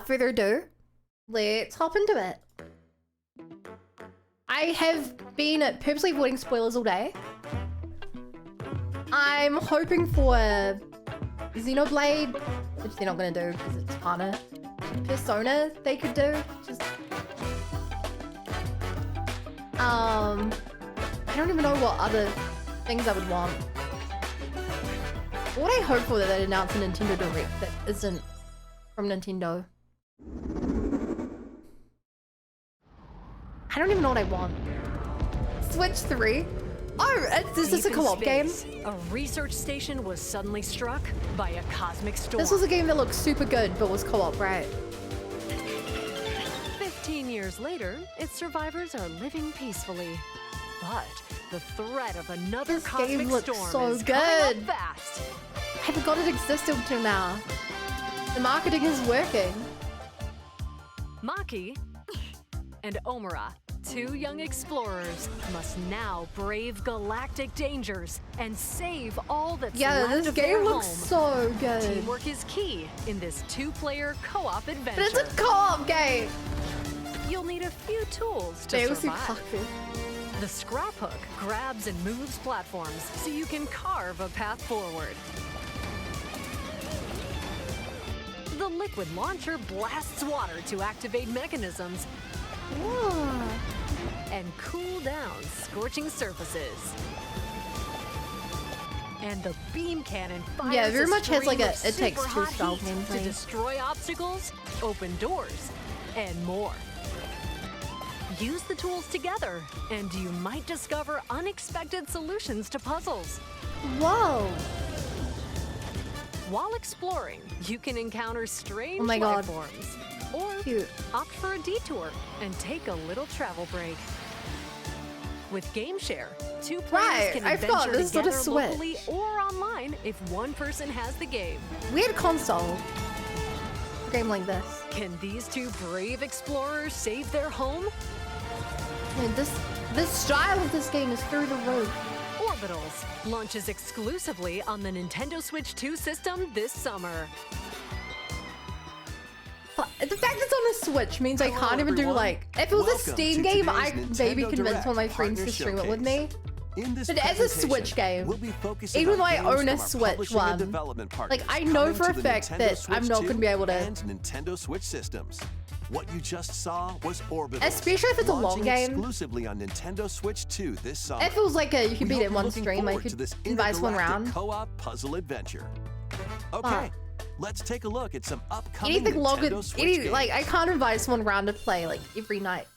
without further ado, let's hop into it. I have been purposely avoiding spoilers all day. I'm hoping for Xenoblade, which they're not gonna do because it's harder. Persona they could do. Just I don't even know what other things I would want. What would I hope for that they'd announce a Nintendo Direct that isn't from Nintendo? I don't even know what I want. Switch 3? Oh, is this a co-op game? A research station was suddenly struck by a cosmic storm. This was a game that looked super good, but was co-op, right? 15 years later, its survivors are living peacefully. But the threat of another cosmic storm is coming up fast. I forgot it existed until now. The marketing is working. Maki and Omura, two young explorers, must now brave galactic dangers and save all that's left this of game their looks home. so good. Teamwork is key in this two-player co-op adventure. But it's a co-op game. You'll need a few tools to survive. Exactly. The scrap hook grabs and moves platforms so you can carve a path forward. The liquid launcher blasts water to activate mechanisms and cool down scorching surfaces. And the beam cannon fires very much has like a stream of It Takes super Two hot style heat gameplay. to destroy obstacles, open doors, and more. Use the tools together, and you might discover unexpected solutions to puzzles. Whoa. While exploring, you can encounter strange my God. life forms, or Cute. opt for a detour and take a little travel break. With Game Share, two players can I forgot adventure this is not a together Switch. locally or online if one person has the game. Weird console. A game like this. Can these two brave explorers save their home? Man, this style of this game is through the roof. Orbitals launches exclusively on the Nintendo Switch 2 system this summer. But the fact it's on a Switch means I can't even do like... If it was a Steam game, I could maybe convince one of my friends to stream it with me. But as a Switch game, even though I own a Switch one, like I know for a fact that I'm not going to be able to... Nintendo Switch systems. What you just saw was Orbitals, especially if it's a long game. Exclusively on Nintendo Switch 2 this summer. If it was like you could beat it in one stream, I could invite one round. Co-op puzzle adventure. Okay, let's take a look at some upcoming anything longer, Nintendo Switch games. like I can't invite one round to play like every night.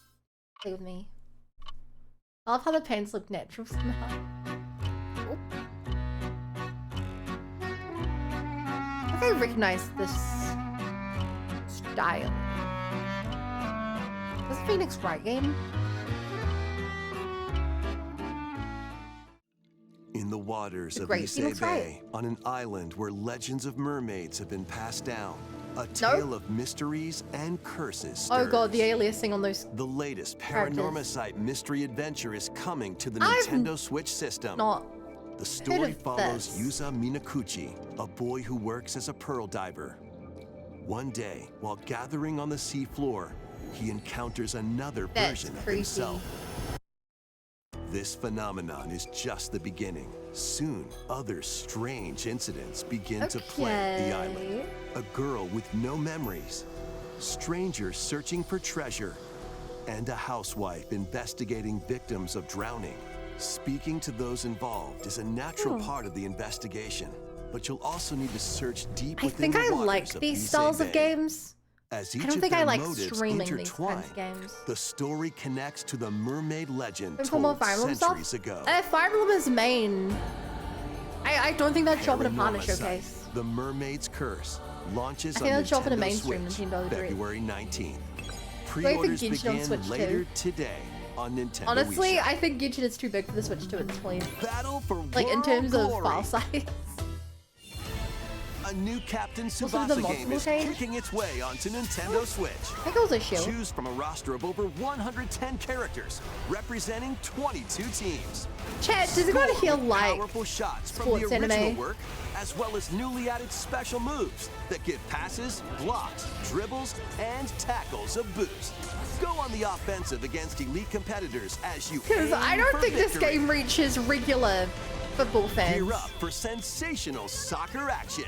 Play with me. I love how the paints look natural somehow. Oh. I think I recognize this style. Was it Phoenix Wright game? In the waters of Great Issei Phoenix Wright. Bay, on an island where legends of mermaids have been passed down, a tale of mysteries and curses stirs. Oh god, the aliasing on those. The latest characters. Paranormacite mystery adventure is coming to the Nintendo Switch system. The story follows Yuza Minakuchi, a boy who works as a pearl diver. One day, while gathering on the seafloor, he encounters another version of himself. This phenomenon is just the beginning. Soon, other strange incidents begin to plague the island. A girl with no memories, strangers searching for treasure, and a housewife investigating victims of drowning. Speaking to those involved is a natural part of the investigation, but you'll also need to search deep within the waters of I like these styles of games. As each I don't of think their I like motives streaming these intertwine, kinds of games. the story connects to the mermaid legend For more told Fire Emblem centuries stuff? ago. Fire Emblem is main. I don't think that's dropping a partner showcase. The Mermaid's Curse launches I on think that's dropping a Nintendo mainstream Switch Nintendo Direct. February 19th. Wait for Pre-orders Genshin on begin Switch later 2. today on Nintendo Honestly, Wii. I think Genshin is too big for the Switch 2 at this point. Battle for Like in World terms of Glory. file size. A new Captain Also, the Tsubasa game multiple is change? kicking its way onto Nintendo Switch. I think it was a shield. Choose from a roster of over 110 characters, representing 22 teams. Chat, does anyone here like powerful shots from sports the original anime? work as well as newly added special moves that give passes, blocks, dribbles, and tackles a boost. Go on the offensive against elite competitors as you Because I don't think this game reaches regular football fans. Gear up for sensational soccer action.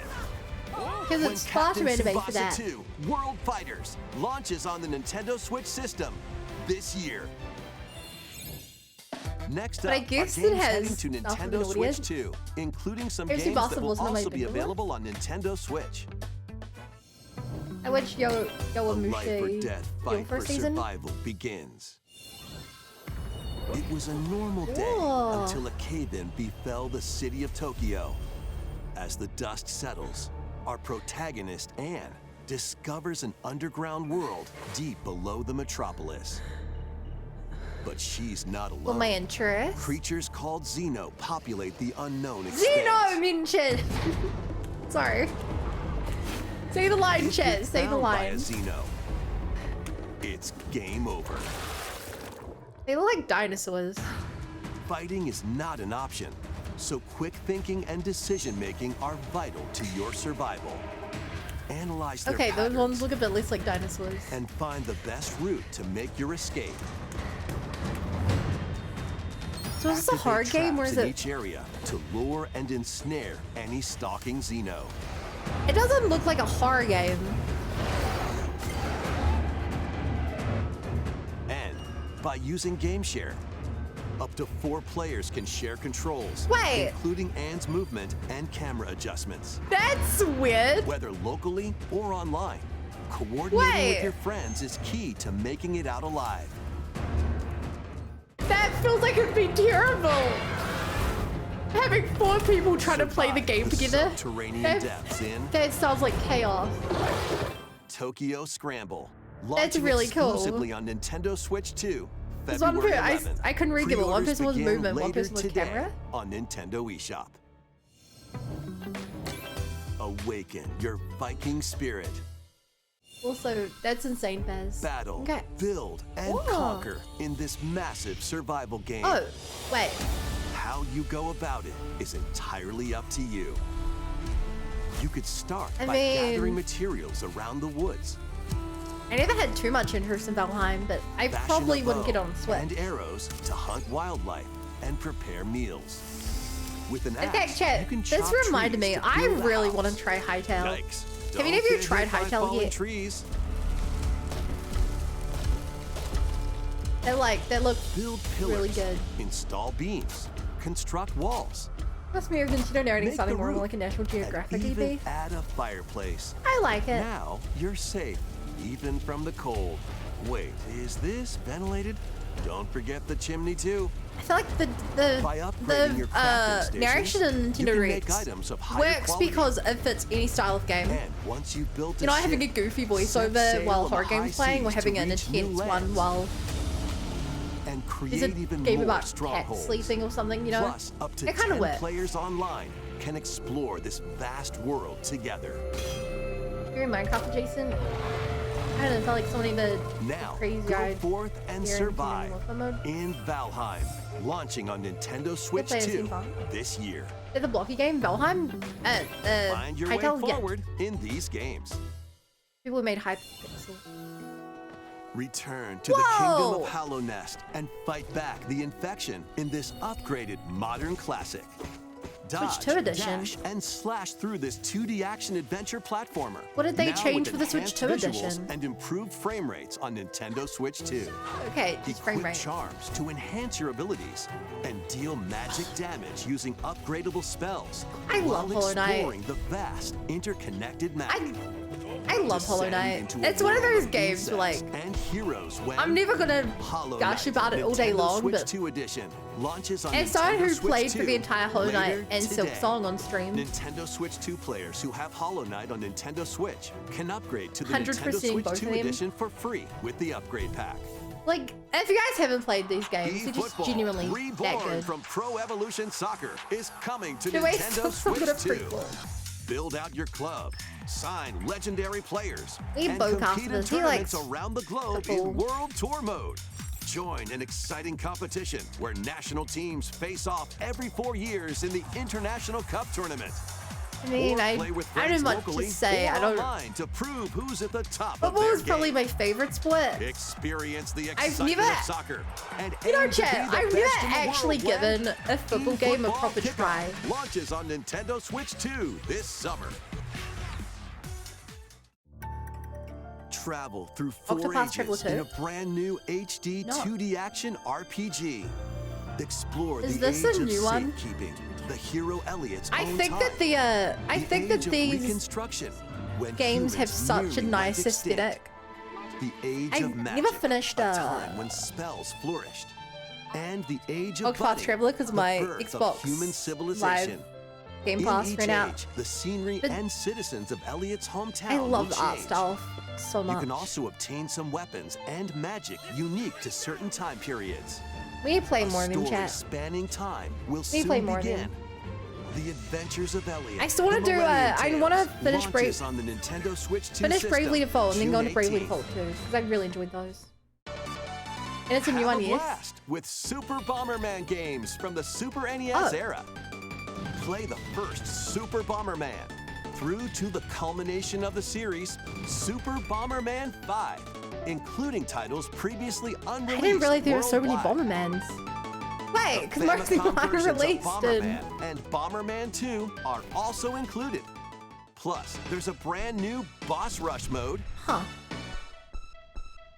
Because it's far too anime for that. 2 World Fighters launches on the Nintendo Switch system this year. Next up, but I guess it has to Nintendo Switch 2, including some games that will also be available on Nintendo Switch. I watched A life or death fight for season. survival begins. It was a normal day until a cave-in befell the city of Tokyo. As the dust settles, our protagonist, Anne, discovers an underground world deep below the metropolis. But she's not alone. For my interest. Creatures called Xeno populate the unknown expanse. Xeno mention. Sorry. Say the line, Chet. Say the line. By a Xeno, it's game over. They look like dinosaurs. Fighting is not an option, so quick thinking and decision making are vital to your survival. Analyze their patterns, those ones look a bit less like dinosaurs. And find the best route to make your escape. So is this a hard game or is it? Each area to lure and ensnare any stalking Xeno. It doesn't look like a horror game. And by using Game Share, up to 4 players can share controls, including Anne's movement and camera adjustments. That's weird. Whether locally or online, coordinating with your friends is key to making it out alive. That feels like it'd be terrible. Having 4 people trying to play the game together. That sounds like chaos. Tokyo Scramble. That's really cool. Exclusively on Nintendo Switch 2. I couldn't read it. One person was movement, one person was camera. On Nintendo eShop. Awaken your Viking spirit. Also, that's insane, Baz. Battle, build, and conquer in this massive survival game. Oh, wait. How you go about it is entirely up to you. You could start by gathering materials around the woods. I never had too much interest in Valheim, but I probably wouldn't get on Switch. And arrows to hunt wildlife and prepare meals. With an axe, you can chop this reminded me, trees I really want to try Hytale. Have any of you tried Hytale yet? Trees. They look Build pillars, really good. Install beams, construct walls. Must be Nintendo narrating sounding more like a National Geographic even add a fireplace. I like it. Now you're safe, even from the cold. Wait, is this ventilated? Don't forget the chimney too. I feel like the narration in Nintendo Rex works because it fits any style of game. And once you've built You're not having a goofy voiceover while horror game's playing, we're having an intense one while there's a game about cats sleeping or something, you know? Plus, up to it kind of 10 works. players online can explore this vast world together. You're in Minecraft, Jason? I don't know, it felt like so many of the crazy go forth and survive in Valheim, launching on Nintendo Switch 2 this year. It's a blocky game, Valheim? Find your way forward in these games. People who made Hypixel. Return to the Kingdom of Hallownest and fight back the infection in this upgraded modern classic. Dodge, Switch 2 edition. Dash, and slash through this 2D action adventure platformer. What did they now change with for the Switch 2 edition? And improved frame rates on Nintendo Switch 2. Okay, just frame rate. Charms to enhance your abilities and deal magic damage using upgradable spells. I love Hollow Knight. Exploring the vast interconnected map. I love Hollow Knight. It's one of those games where, like, and heroes when I'm never gonna gush about it all day long, but as someone who played through the entire Hollow Knight and Silk Song on stream, Nintendo Switch 2 players who have Hollow Knight on Nintendo Switch can upgrade to the 100% Nintendo Switch both 2 of them. edition for free with the upgrade pack. like, if you guys haven't played these games, they're just genuinely that good. From Pro Evolution Soccer is coming to The way Nintendo Silk Song Switch 2. prequel. Build out your club, sign legendary players, We and both compete in confident. He likes tournaments around the globe purple. in World Tour mode. Join an exciting competition where national teams face off every 4 years in the International Cup Tournament. I mean, I don't have much to say. I don't. To prove who's at the top Football is probably my favorite sport. Experience the excitement of soccer. And you know, chat, I've never actually given a football game a proper try. Launches on Nintendo Switch 2 this summer. Travel through 4 ages in a brand new HD 2D action RPG. Explore the age of safekeeping. The hero Elliot's I think that these games have such a nice aesthetic. The age of magic, never finished a time when spells flourished, and the age of Octopath Traveler because my Xbox human civilization. Live Game Pass ran out. The scenery and citizens of Elliot's hometown. I love the art style so much. You can also obtain some weapons and magic unique to certain time periods. We play more of them, chat. Spanning time will soon begin. The Adventures of Elliot. I still want to do. I want to finish on the Nintendo Switch 2 finish Bravely Default and then go into Bravely Default 2 because I really enjoyed those. And it's a new one, yes. With Super Bomberman games from the Super NES era. Play the first Super Bomberman through to the culmination of the series, Super Bomberman 5. Including titles previously unreleased. I didn't realize there were so many Bombermans. Wait, because mostly mine released. Bomberman and Bomberman 2 are also included. Plus, there's a brand new Boss Rush mode.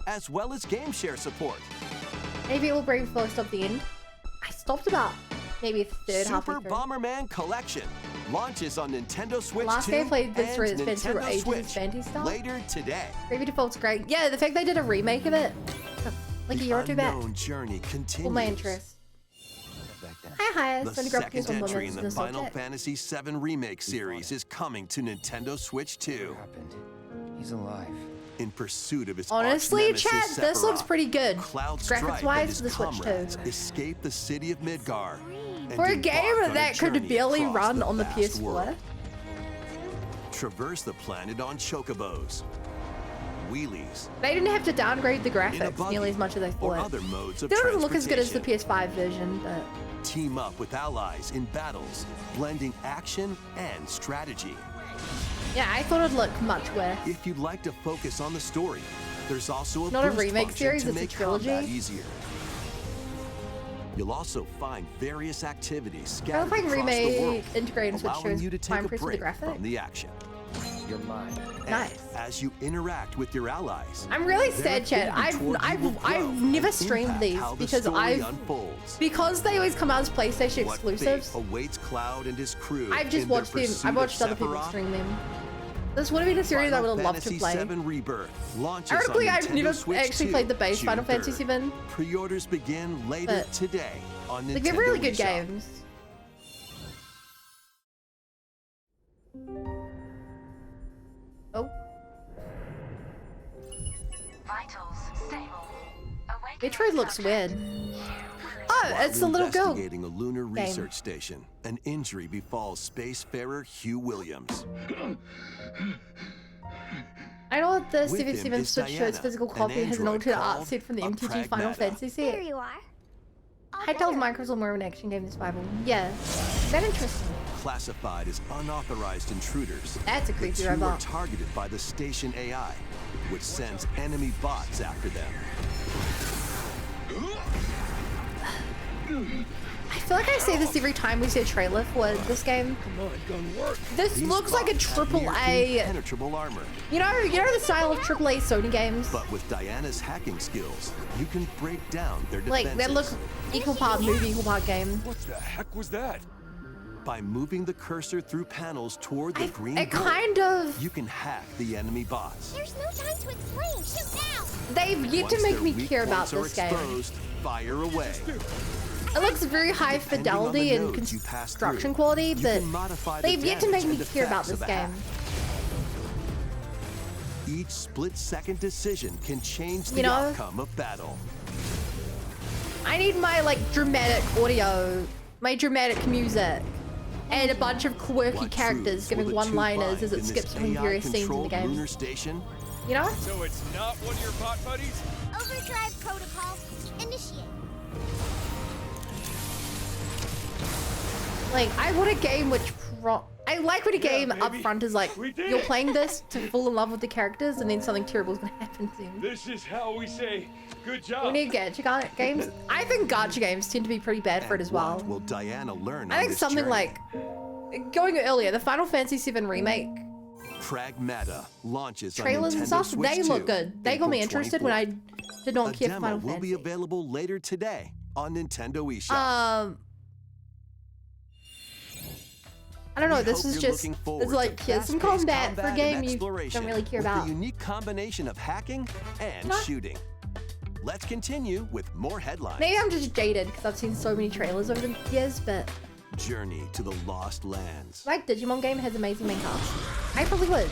As well as Game Share support. Maybe it will bring first up the end. I stopped about maybe a third halfway through. Super Bomberman Collection launches on Nintendo Switch 2 last game I played this and Nintendo Switch Fantasy stuff. Later today. Bravely Default's great. Yeah, the fact they did a remake of it like a year or two back. Journey continues. My interest. Hi, the second entry in the Final Fantasy VII Remake series is coming to Nintendo Switch 2. What happened? He's alive. In pursuit of his honestly, chat, this looks pretty good. Graphics-wise for the Switch 2. Escape the city of Midgar. For a game that could barely run on the PS4. Traverse the planet on chocobos. Wheelies. They didn't have to downgrade the graphics nearly as much as I thought. Other modes of it doesn't look as good as the PS5 version, but... Team up with allies in battles, blending action and strategy. Yeah, I thought it'd look much worse. If you'd like to focus on the story, there's also not a remake series, it's a trilogy. Easier. You'll also find various activities scattered I love like remake integrated Switch shows you to take a break from the action. You're mine. Nice. As you interact with your allies, I'm really sad, chat. I've never streamed these because because they always come out as PlayStation exclusives. Awaits Cloud and his crew. I've just watched them. I watched other people stream them. This would have been a series I would have loved to play. Ironically, I've never actually played the base Final Fantasy VII. Pre-orders begin later today on Nintendo. Like, they're really good games. Oh. Vitals stable. Metroid looks weird. Oh, it's the little girl. Investigating a lunar research station, an injury befalls spacefarer Hugh Williams. I know that the 77 Switch show's physical copy has an alternate art set from the MTG Final Fantasy set. Here you are. I told Microsoft more of an action game than survival. Yeah, that interesting. Classified as unauthorized intruders. That's a creepy the two robot. are targeted by the station AI, which sends enemy bots after them. I feel like I say this every time we see a trailer for this game. This looks like a AAA. Impenetrable armor. You know the style of AAA Sony games. But with Diana's hacking skills, you can break down their defenses. Like, they look equal part movie, equal part game. What the heck was that? By moving the cursor through panels toward the green it board, kind of... you can hack the enemy bots. There's no time to explain. Shoot now. They've yet to make me care about this game. Fire away. It looks very high fidelity and construction quality, but they've yet to make me care about this game. Each split-second decision can change the outcome of battle. I need my dramatic audio, my dramatic music, and a bunch of quirky characters giving one-liners as it skips between various scenes in the game. You know? So it's not one of your bot buddies? Overdrive protocol. Initiate. Like, I want a game which I like when a game up front is like, you're playing this to fall in love with the characters and then something terrible is going to happen to you. This is how we say good job. We need gacha games. I think gacha games tend to be pretty bad for it as well. What will Diana learn I think something like, going earlier, the Final Fantasy VII Remake. Pragmata launches Trailers on and Nintendo stuff, Switch they look 2, good. They got me April interested 24th. when I did not A care for demo Final will Fantasy. be available later today on Nintendo eShop. I don't know, We this hope is you're just, looking forward it's to like, here's some fast-paced combat for a and game you exploration don't really care with about. the unique combination of hacking and Huh? shooting. Let's continue with more headlines. Maybe I'm just jaded because I've seen so many trailers over the years, but Journey to the Lost Lands. like Digimon game has amazing main cast. I probably would.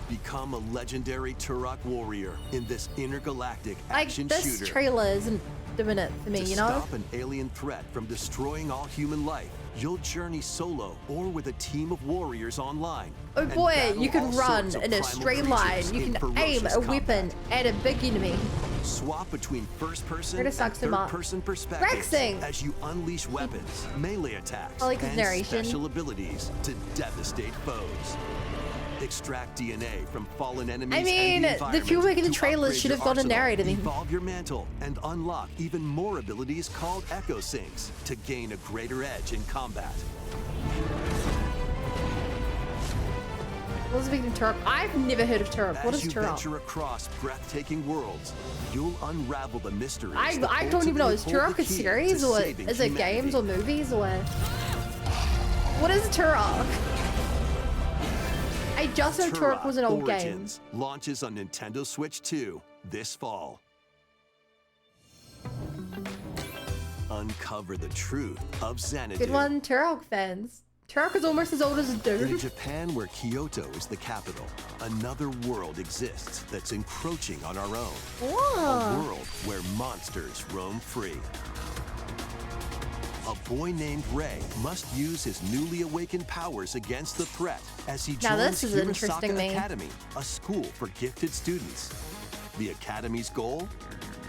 Become a legendary Turok warrior in this intergalactic Like action this shooter. trailer isn't doing it for me, To you know? stop an alien threat from destroying all human life, you'll journey solo or with a team of warriors online. Oh and boy, battle you can all run sorts of in a primal straight line. creatures You in can aim ferocious a weapon combat. at a big enemy. Swap between first-person We're and gonna suck some up. third-person perspectives Rexing. as you unleash weapons, melee attacks, I like his and narration. special abilities to devastate foes. Extract DNA from fallen enemies. I mean, and the people making the to trailers upgrade should have your got a arsenal, narrator then. Evolve your mantle and unlock even more abilities called Echo Syncs to gain a greater edge in combat. What's the Turok? I've never heard of Turok. What As is you Turok? venture across breathtaking worlds, you'll unravel the mysteries. I that don't even know. Is ultimately hold Turok the a key series to or saving is it humanity. games or movies or what is Turok? I just know Turok was an old Origins launches on Nintendo Switch 2 this fall. Uncover the truth of Xanadu. game. Good one, Turok fans. Turok is almost as old as In a Doom. Japan where Kyoto is the capital, another world exists that's encroaching on our own. A Whoa. world where monsters roam free. A boy named Ray must use his newly awakened powers against the threat as he Now joins this is Hirosaka interesting to me. Academy, a school for gifted students. The Academy's goal?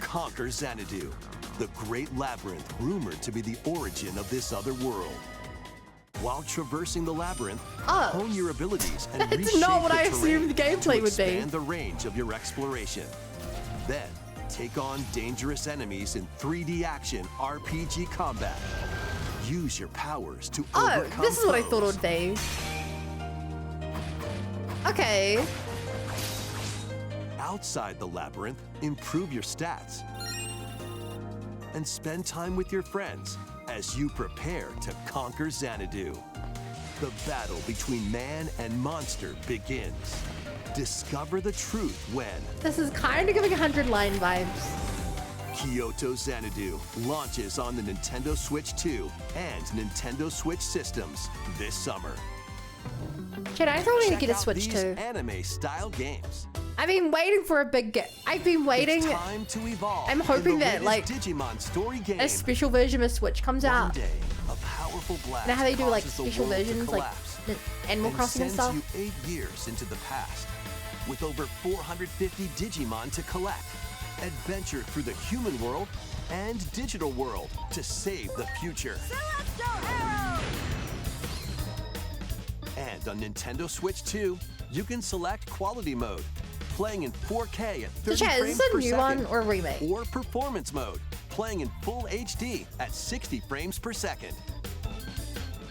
Conquer Xanadu, the great labyrinth rumored to be the origin of this other world. While traversing the labyrinth, Oh. hone your abilities and That's reshape not what the I assumed the terrain gameplay to would be. expand the range of your exploration. Then, take on dangerous enemies in 3D action RPG combat. Use your powers to Oh, overcome this is what I thought it foes. would be. Okay. Outside the labyrinth, improve your stats. And spend time with your friends as you prepare to conquer Xanadu. The battle between man and monster begins. Discover the truth when This is kind of giving 100 line vibes. Kyoto Xanadu launches on the Nintendo Switch 2 and Nintendo Switch systems this summer. Shit, I thought we Check get a out Switch these too. anime-style games. I've been waiting for a big game. I've been waiting. It's time to evolve. I'm in hoping the that, latest like, Digimon story game. a special version of Switch comes One out. day, a powerful blast You know how they do like causes the special world to versions, like collapse Animal Crossing and sends stuff? you 8 years into the past, with over 450 Digimon to collect. Adventure through the human world and digital world to save the future. And on Nintendo Switch 2, you can select quality mode, playing in 4K at 30 So Chad, frames is this per a new second, one or a remake? or performance mode, playing in full HD at 60 frames per second.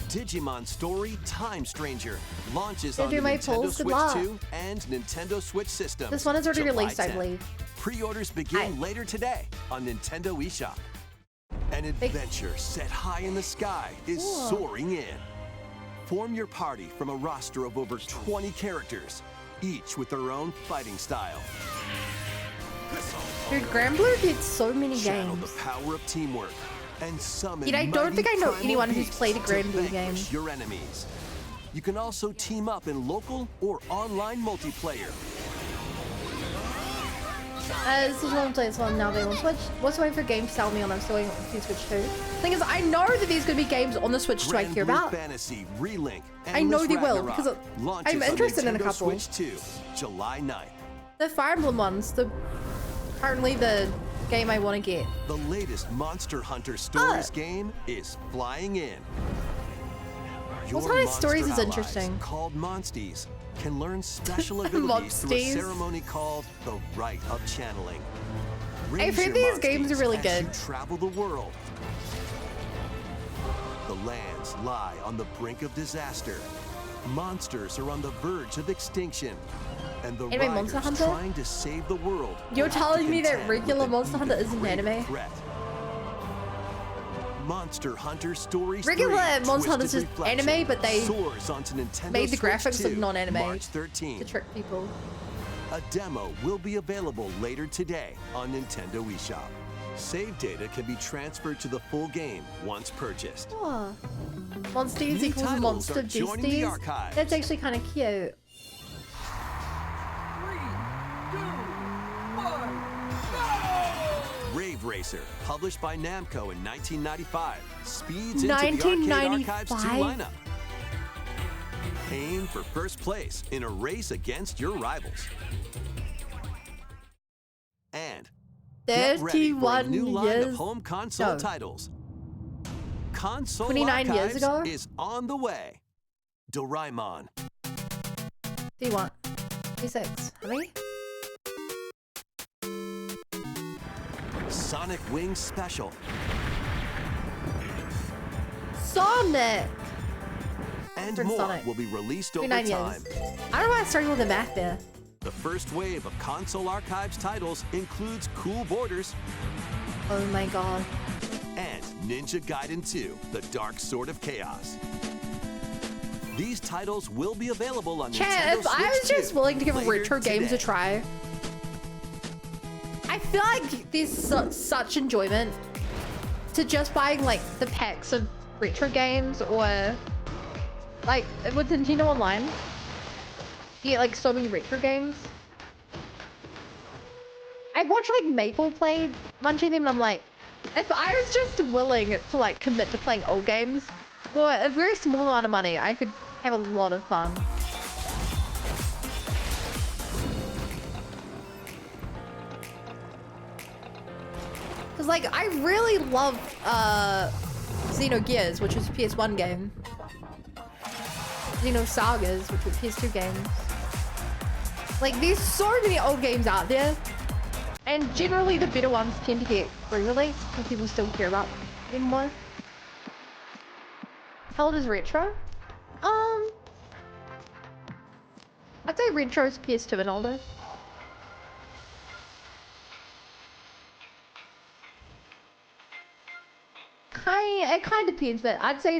Digimon Story Time Stranger launches Gonna on do the my Nintendo polls, good Switch luck. 2 and Nintendo Switch systems. This one is already July released, I 10th. believe. Pre-orders begin Hi. later today on Nintendo eShop. An adventure set high in the sky is Cool. soaring in. Form your party from a roster of over 20 characters, each with their own fighting style. Dude, Granblue did so many Channel games. the power of teamwork and summon Dude, I don't mighty think I know primal anyone who's beasts played a to Granblue vanquish game. your enemies. You can also team up in local or online multiplayer. This is one place one now they on Switch. What's waiting for games to tell me on I'm still waiting for Switch 2. Thing is, I know that there's gonna be games on the Switch 2 I care Blue about. Fantasy Relink. I know Endless they will, Ragnarok because launches I'm on interested in a Nintendo couple. Switch 2, July 9th. The Fire Emblem ones, currently the game I want to get. The latest Monster Hunter Stories game is flying in. Your What kind of stories is monster interesting? allies, called Monsties, can learn special abilities through a Monsties. ceremony called the Rite of Channeling. I've Raise heard your these games are Monsties really as good. you travel the world. The lands lie on the brink of disaster. Monsters are on the verge of extinction. And the Anime riders Monster Hunter? trying to save the world. You're will have to telling me that contend with regular an Monster Hunter even isn't greater anime? threat. Monster Hunter Stories Regular 3, Monster Hunter's Twisted just Reflection anime, but they soars onto Nintendo made the Switch graphics 2, look non-anime March 13. to trick people. A demo will be available later today on Nintendo eShop. Save data can be transferred to the full game once purchased. Oh. Monsties New equals titles Monster are joining the Beasties. archives. That's actually kind of cute. 3, 2, 1, go! Rave Racer, published by Namco in 1995, speeds into the Arcade Archives 2 lineup. Aim for first place in a race against your rivals. And get ready for a 31 new line of years. home console No. titles. Console 29 years Archives ago? is on the way. Doraemon, Do you want? 26. How many? Sonic Wings Special, Sonic! and Different more Sonic. will be released over 29 time. years. I don't know why I started with the math there. The first wave of Console Archives titles includes Cool Borders Oh my god. and Ninja Gaiden 2, The Dark Sword of Chaos. These titles will be available on Chat, Nintendo if I Switch was just 2 willing to give later retro games a today. try, I feel like there's such enjoyment to just buying like the packs of retro games, or like with Nintendo Online, you get like so many retro games. I watched like Maple play a bunch of them, and I'm like, if I was just willing to like commit to playing old games for a very small amount of money, I could have a lot of fun. Cause like I really love Xenogears, which was a PS1 game. Xenosagas, which were PS2 games. Like there's so many old games out there, and generally the better ones tend to get re-released because people still care about them more. How old is retro? I'd say retro is PS2 and older. It kind of depends, but I'd say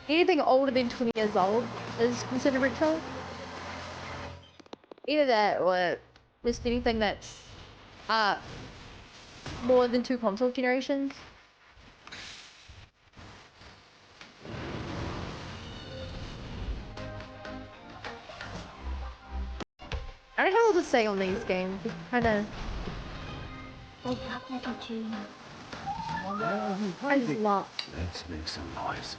anything older than 20 years old is considered retro. Either that or just anything that's more than 2 console generations. I don't know what to say on these games. It's kind of. I just love. Let's make some noise.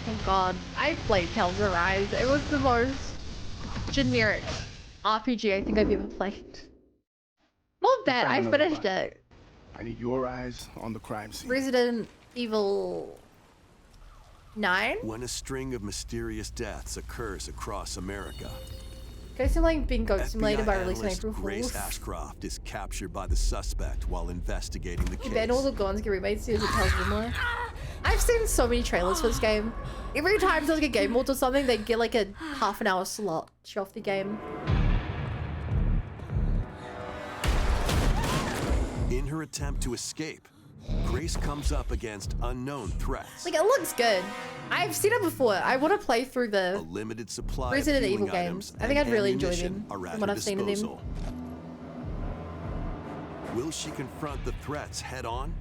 Oh god, I played Tales of Arise. It was the most generic RPG I think I've ever played. Not bad, I finished it. I need your eyes on the crime scene. Resident Evil 9? When a string of mysterious deaths occurs across America, Ghost Simulator being Ghost Simulator FBI by releasing analyst April Grace Fools. Ashcroft is captured by the suspect while investigating the case. Then all the guns get remade series of Tales of More. I've seen so many trailers for this game. Every time there's like a game mode or something, they get like a half-an-hour slot to show off the game. In her attempt to escape, Grace comes up against unknown threats. Like, it looks good. I've seen it before. I want to play through A the limited supply Resident of Evil healing games. items I think and I'd really enjoy ammunition them are at from what her I've seen of them. disposal. Will she confront the threats head on,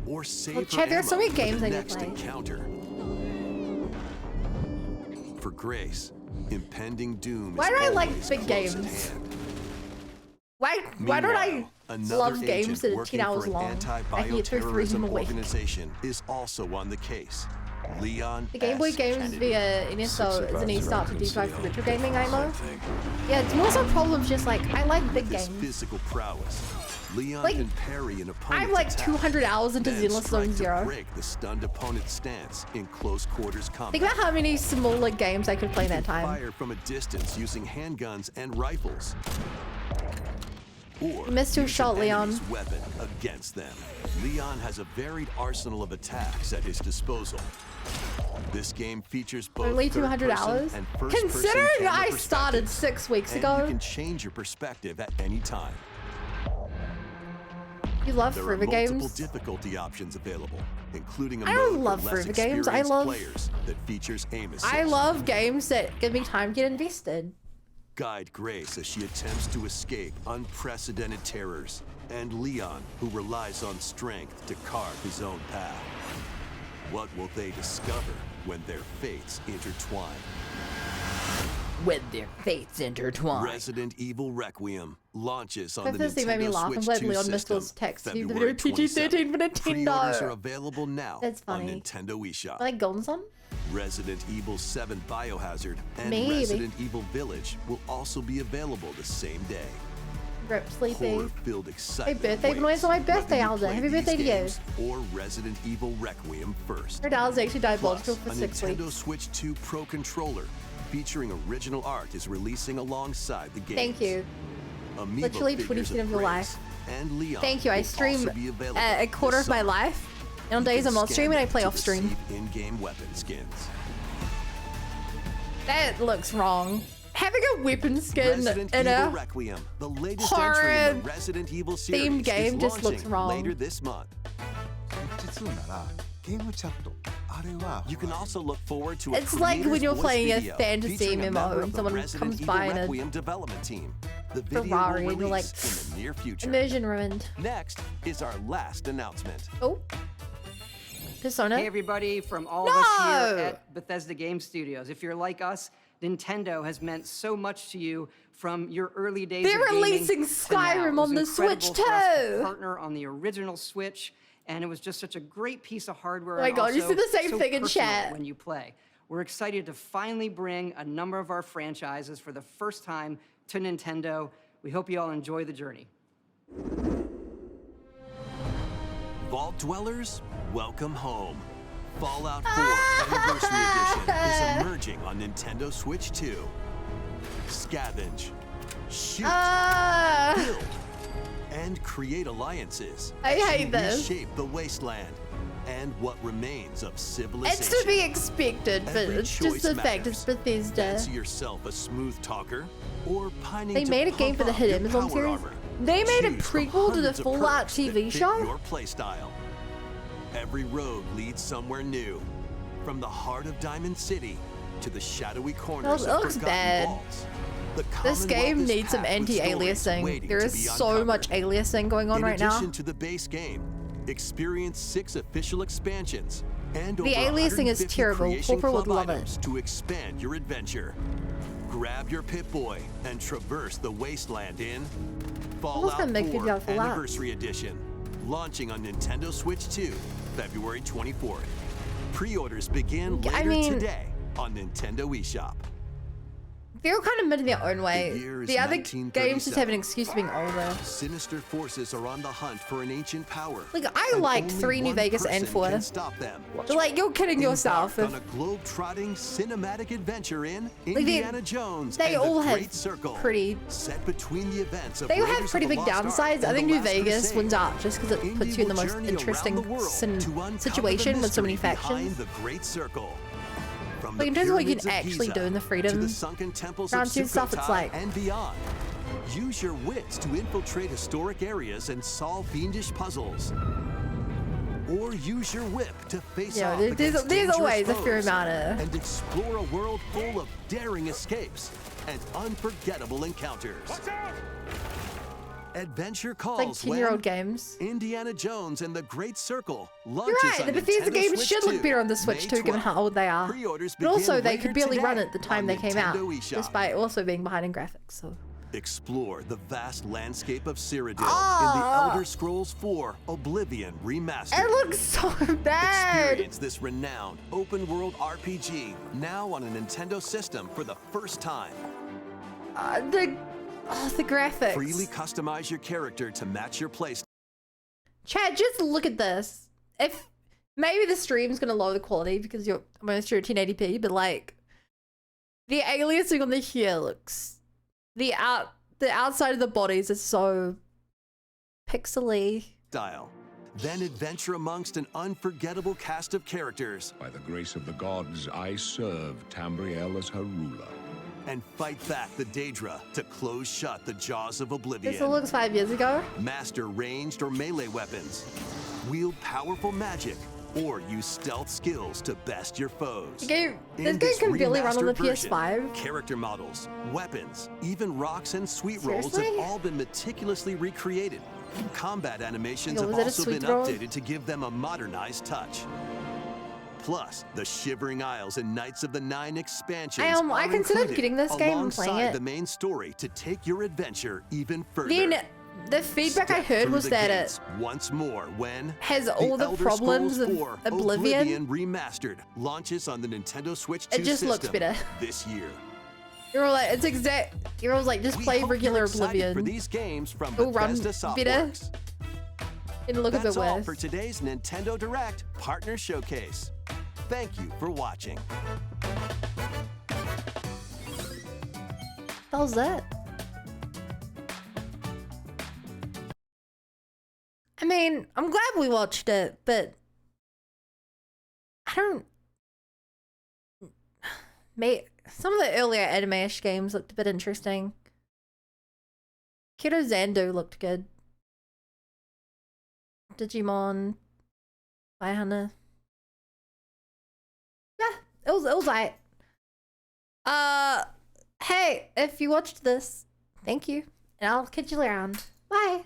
or save her Chad, there are so ammo many for games the I need to next play. encounter? For Grace, impending doom Why is do I like always big close at games? hand. Why don't I love games that are 10 hours long? I can get through 3 in a week. Organization is also on the case. Leon The Game Boy games via NSO is an e-start to deep dive for retro gaming, I know. Yeah, it's more so problems just like, I like big games. Physical prowess. Leon Like, can parry an opponent's I'm like attack, 200 hours into then Zenless Zone strike to Zero. break the stunned opponent's stance in close quarters combat. Think about how many smaller games I could play that time. Fire from a distance using handguns and rifles. Or Missed your use shot, an Leon. enemy's weapon against them. Leon has a varied arsenal of attacks at his disposal. This game features both Only 200 hours? Considering I started 6 weeks ago. You can change your perspective at any time. You love There are Forever multiple games? difficulty options available, including a I don't mode love for less Forever games. I experienced love- players that features aim assist. I love games that give me time to get invested. Guide Grace as she attempts to escape unprecedented terrors, and Leon, who relies on strength to carve his own path. What will they discover when their fates intertwine? When their fates intertwine. Resident Evil Requiem launches on the This thing made me Nintendo laugh. I'm Switch glad 2 Leon missed system, those texts. He February did PG-13 for 27th. Pre-orders are Nintendo. available now That's on funny. Nintendo eShop. Like Gonzon? Resident Evil 7 Biohazard and Maybe. Resident Evil Village will also be available the same day. Rip Sleepy. Horror-filled excitement. birthday waits, noise on my whether birthday, you Alda. play Happy these birthday to you. games or Resident Evil Requiem first. Her dolls actually died Plus, for a 6 Nintendo weeks. Switch 2 Pro controller featuring original art is releasing alongside the game. Thank you. Amiibo Literally figures 20% of your Grace life. And Leon Thank you. I will stream also be available a quarter this of my summer. life. And on You days can I'm not scan streaming, I them play to off stream. receive in-game weapon skins. That looks wrong. Having a weapon skin Resident in Evil a Requiem, the latest horror entry in the Resident Evil series, themed game is just looks launching wrong. later this month. You can also look forward to a It's like when creator's you're voice playing a video fantasy featuring a MMO member and of the someone Resident comes Evil by in a Requiem development team. The video Ferrari will and you're like, release in the near future. immersion ruined. Next is our last announcement. Oh. Persona? Hey everybody from all of us here No! at Bethesda Game Studios. If you're like us, Nintendo has meant so much to you from your early days They're of gaming releasing to Skyrim now. It on was the Switch incredible for us to too. partner on the original Switch, and it was just such a great piece of hardware. Oh my and God, you also see the same so thing in personal chat. when you play. We're excited to finally bring a number of our franchises for the first time to Nintendo. We hope you all enjoy the journey. Vault Dwellers, welcome home. Fallout 4 Anniversary Edition is emerging on Nintendo Switch 2. Scavenge, shoot, build, and create alliances. I as hate you this. Reshape the wasteland and what remains of civilization. It's to be expected, but Every it's just the choice fact it's matters. Bethesda. Fancy yourself a smooth talker, or pining They to made a game pump for the up hit your Amazon power series? armor. They made a Choose from prequel to the hundreds of Fallout perks that TV fit show? Your playstyle. Every road leads somewhere new, from the heart of Diamond City to the shadowy corners It of looks forgotten bad. vaults. The This Commonwealth game is needs some packed with stories anti-aliasing. waiting There to is be so uncovered. much aliasing going on right In now. addition to the base game, experience 6 official expansions and The over aliasing is 150 terrible. Creation Corporal would Club love it. items to expand your adventure. Grab your Pip-Boy and traverse the wasteland in Fallout gonna make 4 video for that. Anniversary Edition, launching on Nintendo Switch 2, February 24th. Pre-orders begin I later mean- today on Nintendo eShop. They're kind of mid in their own way. The year is The other games just have an 1937. excuse to being older. Sinister forces are on the hunt for an ancient power. Like, I and liked only 3 New one Vegas and person 4. can stop them. They're like, you're kidding yourself. Embark on a globe-trotting cinematic adventure in they- Indiana Jones they and all the have Great Circle. pretty- Set between the events of They all Raiders have of pretty the big Lost Ark downsides. I and think The New Last Vegas Crusade. wins out just because it Indy puts you in the will most journey interesting around the world to uncover situation the with so many mystery factions. behind the Great Circle. From Like, the in terms of what you pyramids can of actually Giza do in the freedom to the sunken temples of frontier stuff, it's Sukhothai like- and beyond. Use your wits to infiltrate historic areas and solve fiendish puzzles. Or use your whip to face Yeah, off there's against always dangerous a fair foes amount of- and explore a world full of daring escapes and unforgettable encounters. Adventure calls Like 10-year-old when games. Indiana Jones and the Great Circle launches You're right, on the Bethesda Nintendo games Switch should 2, look better on the Switch May too, given 12th. how old they are. Pre-orders But also, begin they later could barely today run at the time on they came out, Nintendo eShop. despite also being behind in graphics. So Explore the vast landscape of Cyrodiil in the Elder Scrolls 4 Oblivion Remastered. It looks so bad. Experience this renowned open-world RPG now on a Nintendo system for the first time. The graphics. Freely customize your character to match your playstyle. Chad, just look at this. If maybe the stream's gonna lower the quality because I'm gonna stream 1080p, but like the aliasing on the hair looks. The outside of the bodies is so pixely. Then adventure amongst an unforgettable cast of characters. By the grace of the gods, I serve Tambriel as her ruler. And fight back the Daedra to close shut the jaws of Oblivion. This looks 5 years ago. Master ranged or melee weapons. Wield powerful magic. Or use stealth skills to best your foes. This game can barely run on the version, PS5. Character models, weapons, even rocks and sweet rolls have all been meticulously recreated. Combat animations have also been updated to give them a modernized touch. Plus, the Shivering Isles and Knights of the Nine expansions I considered getting this game and playing it. The main story to take your adventure even further. Then the feedback I heard was that it once more when has all the problems of Oblivion Remastered launches on the Nintendo Switch 2 it just system looks better this year. You're like it's exact. You're like just play regular Oblivion. For these games from It'll run Bethesda better. Softworks. It'll look a bit That's all worse. for today's Nintendo Direct Partner Showcase. Thank you for watching. How's that? I mean, I'm glad we watched it, but I don't. Some of the earlier anime-ish games looked a bit interesting. Kiddo Zandu looked good. Digimon, Fire Hunter. Yeah, it was alright. Hey, if you watched this, thank you, and I'll catch you around. Bye.